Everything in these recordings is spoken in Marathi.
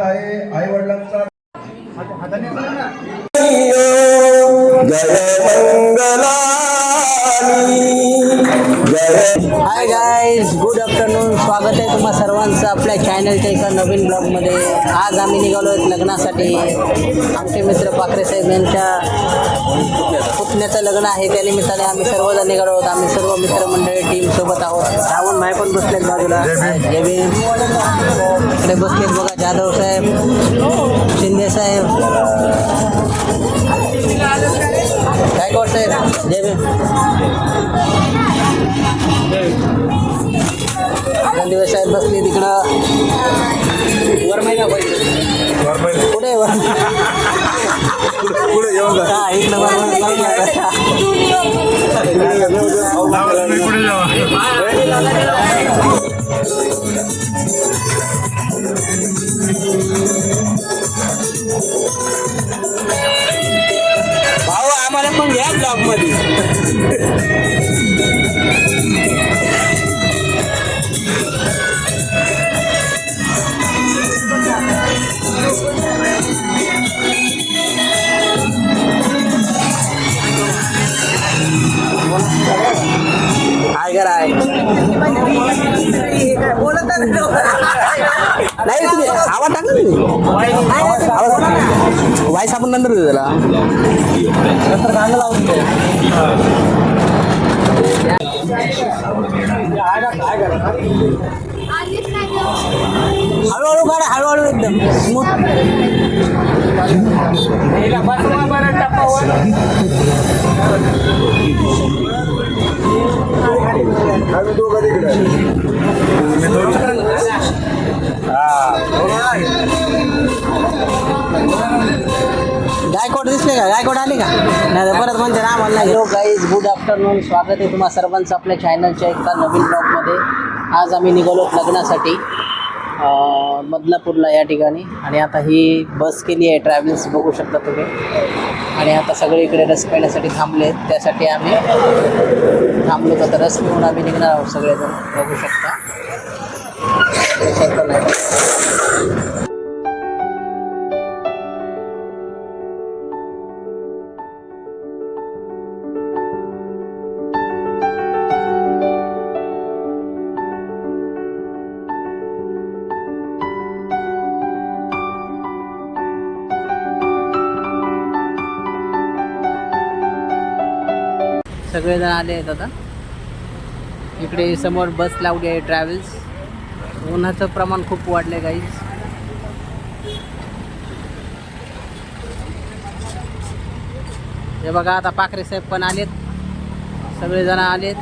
आहे आई वडिलांचा हाय गाईज, गुड आफ्टरनून. स्वागत आहे तुम्हा सर्वांचं आपल्या चॅनलच्या एका नवीन ब्लॉगमध्ये. आज आम्ही निघालो आहेत लग्नासाठी. आमचे मित्र पाखरे साहेब यांच्या पुतण्याचं लग्न आहे, त्या निमित्ताने आम्ही सर्वजण निघालो आहोत. आम्ही सर्व मित्रमंडळी टीमसोबत आहोत. श्रावण भाई पण बसलेत बाजूला. जय भीम. इकडे बसलेत बघा जाधव साहेब, शिंदे साहेब, गायकवाड साहेब. जय भीम. दिवस साहेब बसले तिकडं. वर महिना पुढे वर हा इकडं भाऊ आम्हाला पण घ्या ब्लॉग मध्ये. नाही तुम्ही आवाज टाकला वाईस आपण नंतर देऊ त्याला नंतर गाणं लावून हळूहळू काढा, हळूहळू एकदम स्मूथ. गायकवाड दिसले का? गायकवाड आले का? नाही परत म्हणते ना आम्हाला. Hello guys, good afternoon. स्वागत आहे तुम्हा सर्वांचं आपल्या चॅनलच्या एका नवीन ब्लॉगमध्ये. आज आम्ही निघालो लग्नासाठी बदलापूरला या ठिकाणी. आणि आता ही बस केली आहे ट्रॅव्हल्स, बघू शकता तुम्ही. आणि आता सगळे इकडे रस प्यायण्यासाठी थांबले आहेत. त्यासाठी आम्ही थांबलो. तर रस पिऊन आम्ही निघणार आहोत सगळेजण, बघू शकता. सगळेजण आले आहेत आता. इकडे समोर बस लावली आहे ट्रॅव्हल्स. उन्हाचं प्रमाण खूप वाढलं आहे गाईज. हे बघा आता पाखरे साहेब पण आलेत, सगळेजण आलेत.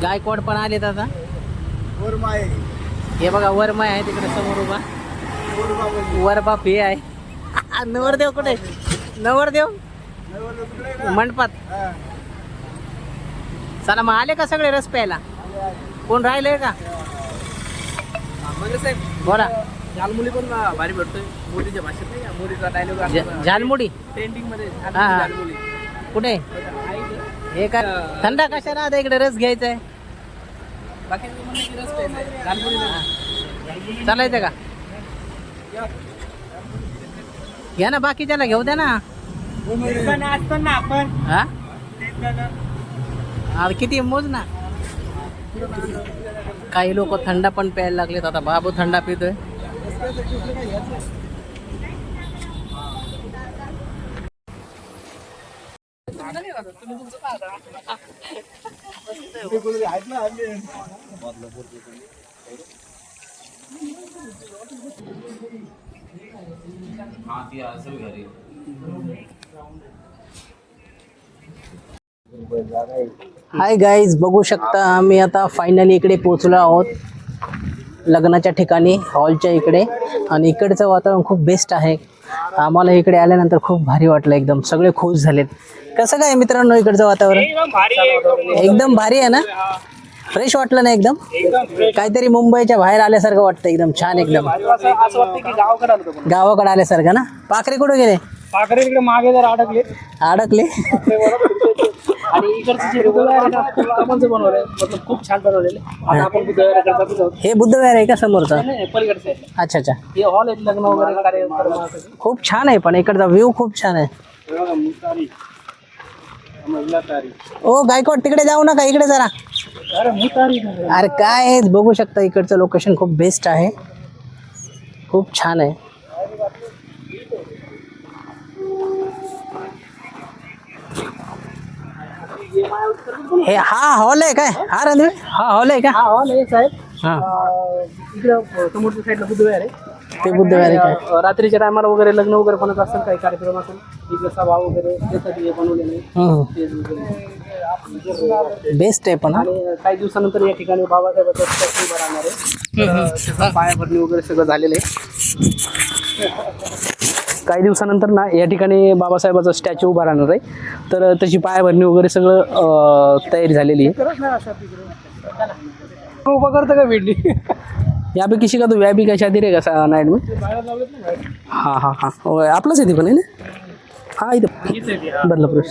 गायकवाड पण आलेत आता. हे बघा वरमाय आहे तिकडे समोर उभा. वरबाप हे आहे. नवरदेव कुठे? नवरदेव मंडपात. चला मग आले का सगळे रस प्यायला? कोण राहिले का? बोला. झालमुडी पण भारी भेटतोय मोदीच्या भाषेत नाही का? मोदीचा डायलॉग झालमुडी ट्रेंडिंग मध्ये. झालमुडी कुठे? हे का थंड कशाला? आता इकडे रस घ्यायचा आहे. बाकी रस प्यायचा झालमुडी. चालायचं का? घ्या ना, बाकीच्याला घेऊ द्या ना. आपण हा किती मोज ना. काही लोक थंडा पण प्यायला लागलेत. आता बाबू थंडा पितोय. हाय गाईज, बघू शकता आम्ही आता फायनली इकडे पोहोचलो आहोत लग्नाच्या ठिकाणी, हॉलच्या इकडे. आणि इकडचं वातावरण खूप बेस्ट आहे. आम्हाला इकडे आल्यानंतर खूप भारी वाटलं, एकदम सगळे खुश झालेत. कसं काय मित्रांनो इकडचं वातावरण? एकदम भारी आहे ना? फ्रेश वाटलं ना एकदम? काहीतरी मुंबईच्या बाहेर आल्यासारखं वाटतं, एकदम छान. एकदम गावाकडे आल्यासारखं ना. पाखरे कुठे गेले? पाखरे इकडे मागे जर अडकले. आणि इकडचं जे बुद्धविहार आहे ना खूप कामांचं बनवलंय मतलब खूप छान बनवलेलं आहे. आता आपण बुद्धविहाराकडे जातच आहोत. हे बुद्धविहार आहे का समोरचा? नाही पलीकडचं साईडला अच्छा अच्छा, हे हॉल आहेत लग्न वगैरे कार्यक्रमासाठी. खूप छान आहे पण इकडचा व्ह्यू खूप छान आहे. ओ गायकवाड तिकडे जाऊ नका, इकडे जरा. अरे काय आहे, बघू शकता इकडचं लोकेशन खूप बेस्ट आहे, खूप छान आहे. हे हा हॉल आहे काय? हा रणवीर, हा हॉल आहे का? हा हॉल आहे साहेब. हा इकडं समोरच्या साईडला बुद्धविहार आहे. ते बुद्धविहार आहे काय? रात्रीच्या टायमाला वगैरे लग्न वगैरे बनत असेल काही कार्यक्रम असेल इकडे सभा वगैरे त्यासाठी हे बनवलेलं आहे. बेस्ट आहे पण हा. आणि काही दिवसानंतर या ठिकाणी बाबासाहेबांचा स्टॅच्यू उभा राहणार आहे. त्याचं पायाभरणी वगैरे सगळं झालेलं आहे. काही दिवसानंतर ना या ठिकाणी बाबासाहेबाचा स्टॅच्यू उभा राहणार आहे, तर त्याची पायाभरणी वगैरे सगळं तयारी झालेली आहे. उभा करतं का भेटली यहाँ पे किसी का तो VIP का शादी रहेगा नाइट में. हाँ हाँ हाँ आपलंच आहे ते पण आहे ना. हा इथं बदलापूर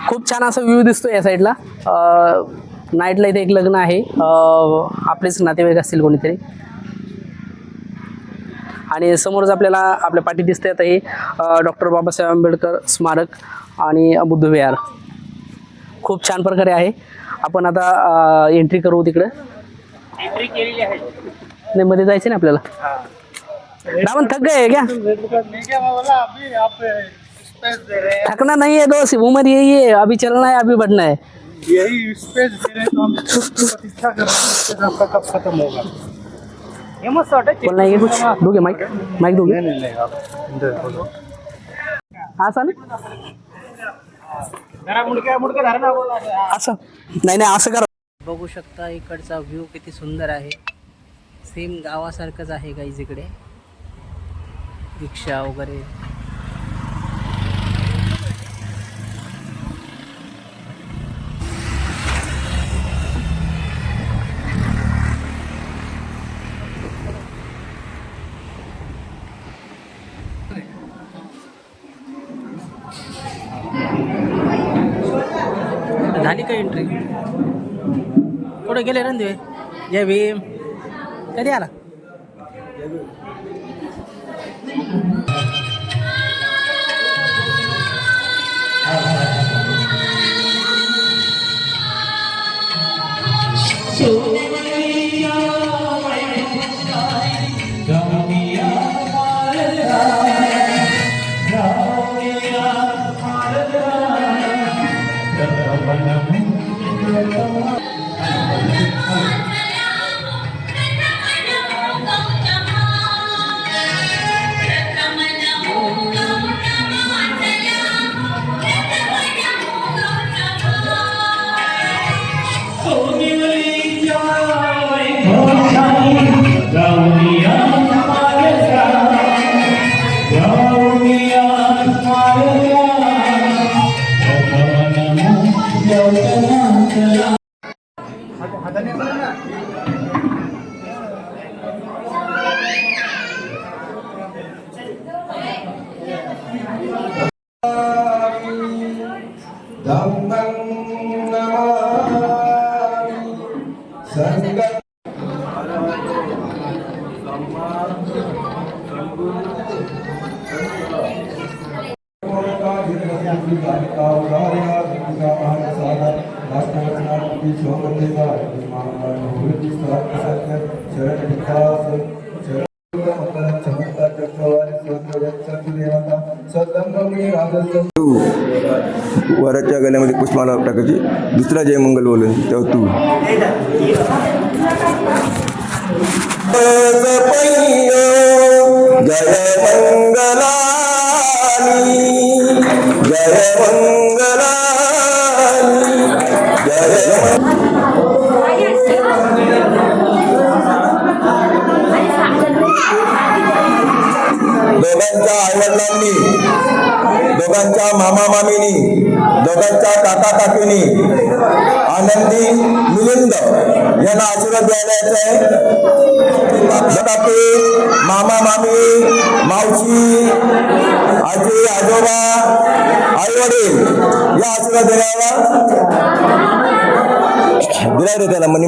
खूप छान असा व्ह्यू दिसतो या साईडला. नाईटला इथे एक लग्न आहे, आपलेच नातेवाईक असतील कोणीतरी. आणि समोरच आपल्याला आपल्या पाठी दिसते आता हे डॉक्टर बाबासाहेब आंबेडकर स्मारक आणि बुद्धविहार खूप छान प्रकारे आहे. आपण आता एंट्री करू तिकडे. एंट्री केलेली आहे. नाही मध्ये जायचं ना आपल्याला. दामन थक गए क्या? थकना नहीं है दोस्त, उम्र यही है, अभी चलना है, अभी बढ़ना है. यही स्पेस दे रहे तो हम प्रतीक्षा कर रहे हैं आपका कब खत्म होगा. हे मस्त वाटत. बोलना है कुछ? दोगे माइक, माइक दोगे? नहीं आप असं ना, जरा मुडके धरा ना. असं नाही नाही असं करा. बघू शकता इकडचा व्ह्यू किती सुंदर आहे, सेम गावासारखंच आहे गाईज. इकडे रिक्षा वगैरे झाली का एंट्री? कुठे गेले रणदिवे? जय भीम. कधी आला? वराच्या गल्यामध्ये पुष्पमाला टाकायची, दुसरा जय मंगल बोलून तेव्हा तू जय मंगलानी जय मंगलानी जय दोघांच्या आईवडिलांनी, दोघांच्या मामा मामीनी, दोघांच्या काका काकीनी आनंदी मिलिंद यांना आशीर्वाद द्यायचा आहे. काकी, मामा मामी, मावशी वाढेल या आशीर्वाद देण्याला दिला रे त्याला मनी